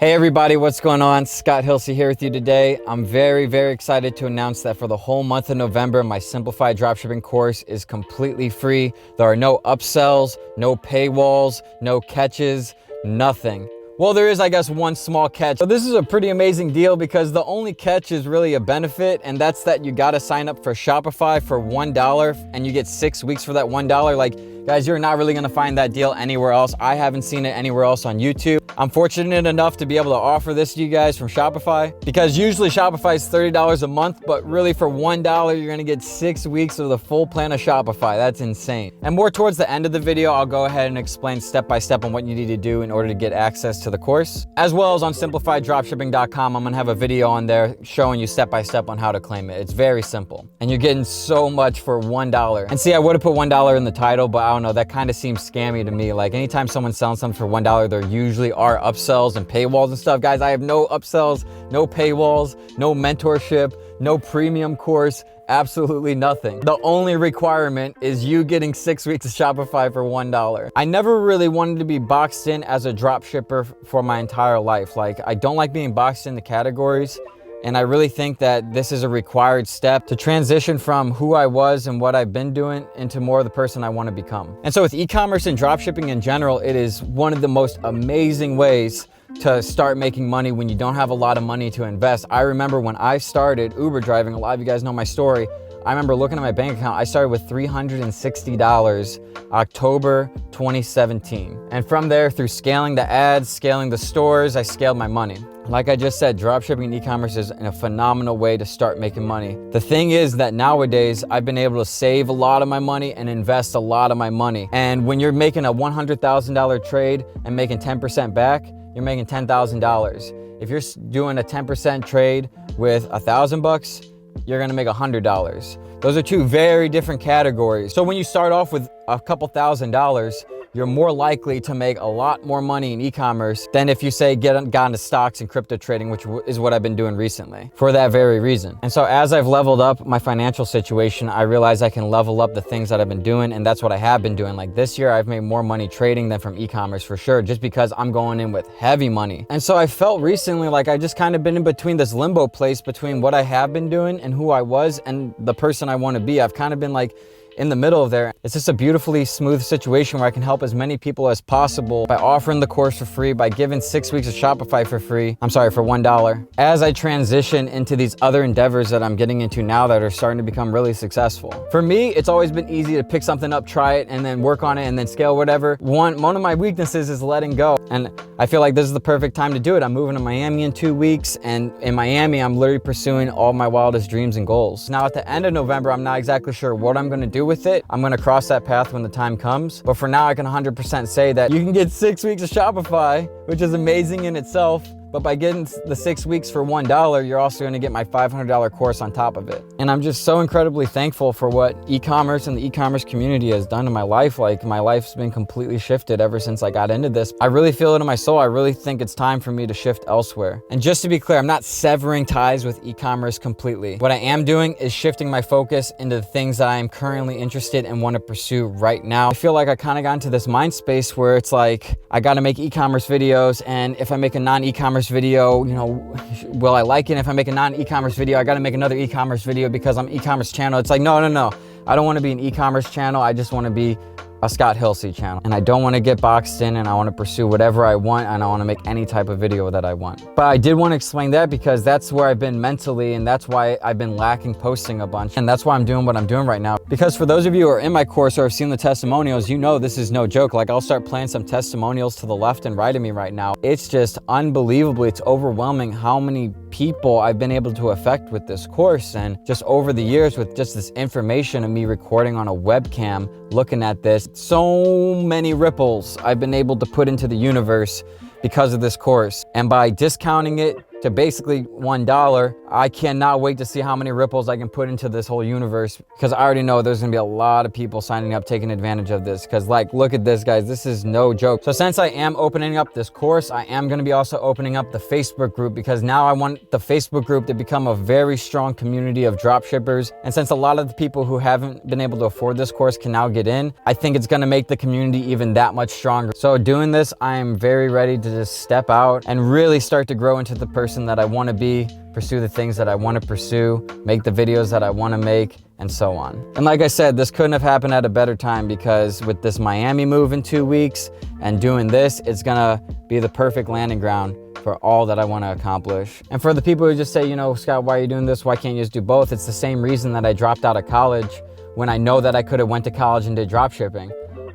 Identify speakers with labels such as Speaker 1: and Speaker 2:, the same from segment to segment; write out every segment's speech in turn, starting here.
Speaker 1: Hey everybody, what's going on? Scott Hilse here with you today. I'm very excited to announce that for the whole month of November, my simplified dropshipping course is completely free. There are no upsells, no paywalls, no catches, nothing. Well, there is, I guess, one small catch. So this is a pretty amazing deal because the only catch is really a benefit, and that's that you gotta sign up for Shopify for $1 and you get 6 weeks for that $1. Like, guys, you're not really gonna find that deal anywhere else. I haven't seen it anywhere else on YouTube. I'm fortunate enough to be able to offer this to you guys from Shopify because usually Shopify is $30 a month, but really for $1, you're gonna get 6 weeks of the full plan of Shopify. That's insane. And more towards the end of the video, I'll go ahead and explain step by step on what you need to do in order to get access to the course. As well as on simplifieddropshipping.com, I'm gonna have a video on there showing you step by step on how to claim it. It's very simple. And you're getting so much for $1. And see, I would have put $1 in the title, but I don't know, that kind of seems scammy to me. Like anytime someone's selling something for $1, there usually are upsells and paywalls and stuff. Guys, I have no upsells, no paywalls, no mentorship, no premium course, absolutely nothing. The only requirement is you getting 6 weeks of Shopify for $1. I never really wanted to be boxed in as a drop shipper for my entire life. Like, I don't like being boxed into categories. And I really think that this is a required step to transition from who I was and what I've been doing into more of the person I want to become. And so with e-commerce and dropshipping in general, it is one of the most amazing ways to start making money when you don't have a lot of money to invest. I remember when I started Uber driving, a lot of you guys know my story. I remember looking at my bank account, I started with $360 October 2017. And from there, through scaling the ads, scaling the stores, I scaled my money. Like I just said, dropshipping and e-commerce is a phenomenal way to start making money. The thing is that nowadays, I've been able to save a lot of my money and invest a lot of my money. And when you're making a $100,000 trade and making 10% back, you're making $10,000. If you're doing a 10% trade with $1,000, you're gonna make $100. Those are two very different categories. So when you start off with a couple $1,000s, you're more likely to make a lot more money in e-commerce than if you say got into stocks and crypto trading, which is what I've been doing recently for that very reason. And so as I've leveled up my financial situation, I realize I can level up the things that I've been doing, and that's what I have been doing. Like this year, I've made more money trading than from e-commerce for sure, just because I'm going in with heavy money. And so I felt recently like I just kind of been in between this limbo place between what I have been doing and who I was and the person I want to be. I've kind of been like in the middle of there. It's just a beautifully smooth situation where I can help as many people as possible by offering the course for free, by giving 6 weeks of Shopify for free. I'm sorry, for $1. As I transition into these other endeavors that I'm getting into now that are starting to become really successful. For me, it's always been easy to pick something up, try it, and then work on it and then scale whatever. One of my weaknesses is letting go. And I feel like this is the perfect time to do it. I'm moving to Miami in 2 weeks, and in Miami, I'm literally pursuing all my wildest dreams and goals. Now at the end of November, I'm not exactly sure what I'm gonna do with it. I'm gonna cross that path when the time comes. But for now, I can 100% say that you can get 6 weeks of Shopify, which is amazing in itself. But by getting the 6 weeks for $1, you're also gonna get my $500 course on top of it. And I'm just so incredibly thankful for what e-commerce and the e-commerce community has done in my life. Like, my life's been completely shifted ever since I got into this. I really feel it in my soul. I really think it's time for me to shift elsewhere. And just to be clear, I'm not severing ties with e-commerce completely. What I am doing is shifting my focus into the things that I am currently interested and want to pursue right now. I feel like I kind of got into this mind space where it's like, I gotta make e-commerce videos, and if I make a non-e-commerce video, you know, will I like it? If I make a non-e-commerce video, I gotta make another e-commerce video because I'm e-commerce channel. It's like, no. I don't wanna be an e-commerce channel. I just wanna be a Scott Hilse channel. And I don't wanna get boxed in, and I wanna pursue whatever I want, and I wanna make any type of video that I want. But I did wanna explain that because that's where I've been mentally, and that's why I've been lacking posting a bunch. And that's why I'm doing what I'm doing right now. Because for those of you who are in my course or have seen the testimonials, you know this is no joke. Like, I'll start playing some testimonials to the left and right of me right now. It's just unbelievable. It's overwhelming how many people I've been able to affect with this course. And just over the years, with just this information of me recording on a webcam, looking at this, so many ripples I've been able to put into the universe because of this course. And by discounting it to basically $1. I cannot wait to see how many ripples I can put into this whole universe, because I already know there's gonna be a lot of people signing up, taking advantage of this. Because like, look at this, guys, this is no joke. So since I am opening up this course, I am gonna be also opening up the Facebook group, because now I want the Facebook group to become a very strong community of dropshippers. And since a lot of the people who haven't been able to afford this course can now get in, I think it's gonna make the community even that much stronger. So doing this, I am very ready to just step out and really start to grow into the person that I wanna be, pursue the things that I wanna pursue, make the videos that I wanna make, and so on. And like I said, this couldn't have happened at a better time, because with this Miami move in 2 weeks and doing this, it's gonna be the perfect landing ground for all that I want to accomplish. And for the people who just say, you know, Scott, why are you doing this? Why can't you just do both? It's the same reason that I dropped out of college when I know that I could have went to college and did dropshipping.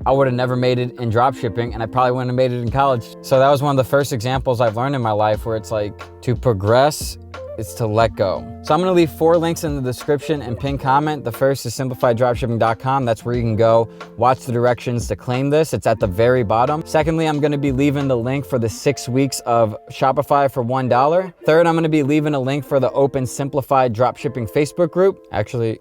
Speaker 1: I would have never made it in dropshipping, and I probably wouldn't have made it in college. So that was one of the first examples I've learned in my life where it's like, to progress, it's to let go. So I'm gonna leave 4 links in the description and pinned comment. The first is simplifiedropshipping.com. That's where you can go watch the directions to claim this. It's at the very bottom. Secondly, I'm gonna be leaving the link for the 6 weeks of Shopify for $1. Third, I'm gonna be leaving a link for the open Simplified Dropshipping Facebook group. Actually,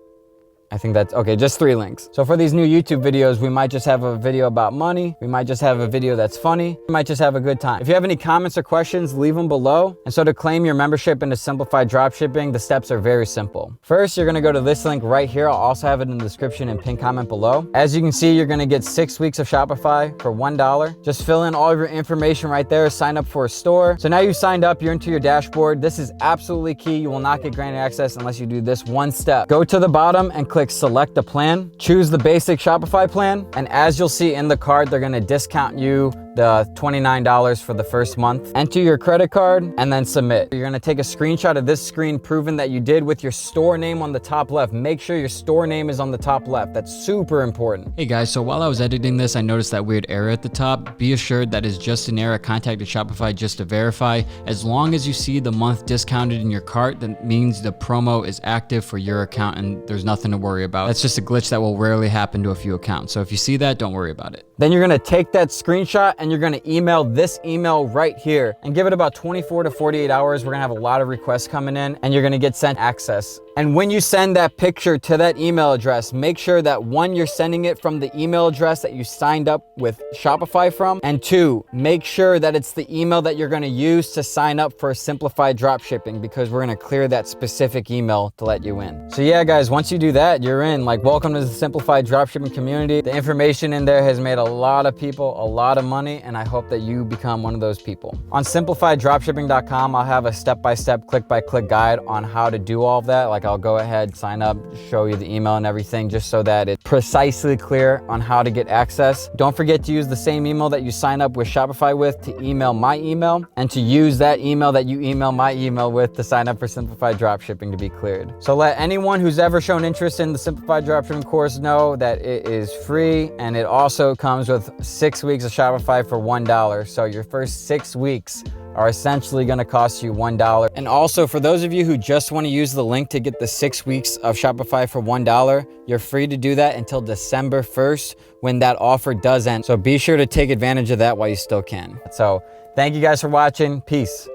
Speaker 1: I think that's okay, just 3 links. So for these new YouTube videos, we might just have a video about money. We might just have a video that's funny. We might just have a good time. If you have any comments or questions, leave them below. And so to claim your membership into Simplified Dropshipping, the steps are very simple. First, you're gonna go to this link right here. I'll also have it in the description and pinned comment below. As you can see, you're gonna get 6 weeks of Shopify for $1. Just fill in all of your information right there, sign up for a store. So now you signed up, you're into your dashboard. This is absolutely key. You will not get granted access unless you do this one step. Go to the bottom and click select a plan, choose the basic Shopify plan, and as you'll see in the card, they're gonna discount you the $29 for the first month. Enter your credit card and then submit. You're gonna take a screenshot of this screen proving that you did with your store name on the top left. Make sure your store name is on the top left. That's super important.
Speaker 2: Hey guys, so while I was editing this, I noticed that weird error at the top. Be assured that is just an error. Contacted Shopify just to verify. As long as you see the month discounted in your cart, that means the promo is active for your account and there's nothing to worry about. That's just a glitch that will rarely happen to a few accounts. So if you see that, don't worry about it.
Speaker 1: Then you're gonna take that screenshot and you're gonna email this email right here and give it about 24 to 48 hours. We're gonna have a lot of requests coming in and you're gonna get sent access. And when you send that picture to that email address, make sure that 1, you're sending it from the email address that you signed up with Shopify from, and 2, make sure that it's the email that you're gonna use to sign up for Simplified Dropshipping, because we're gonna clear that specific email to let you in. So yeah, guys, once you do that, you're in. Like, welcome to the Simplified Dropshipping community. The information in there has made a lot of people a lot of money, and I hope that you become one of those people. On simplifiedropshipping.com, I'll have a step-by-step, click-by-click guide on how to do all of that. Like, I'll go ahead, sign up, show you the email and everything, just so that it's precisely clear on how to get access. Don't forget to use the same email that you sign up with Shopify with to email my email, and to use that email that you email my email with to sign up for Simplified Dropshipping to be cleared. So let anyone who's ever shown interest in the Simplified Dropshipping course know that it is free, and it also comes with 6 weeks of Shopify for $1. So your first 6 weeks are essentially gonna cost you $1. And also, for those of you who just wanna use the link to get the 6 weeks of Shopify for $1, you're free to do that until December 1st when that offer does end. So be sure to take advantage of that while you still can. So thank you guys for watching. Peace.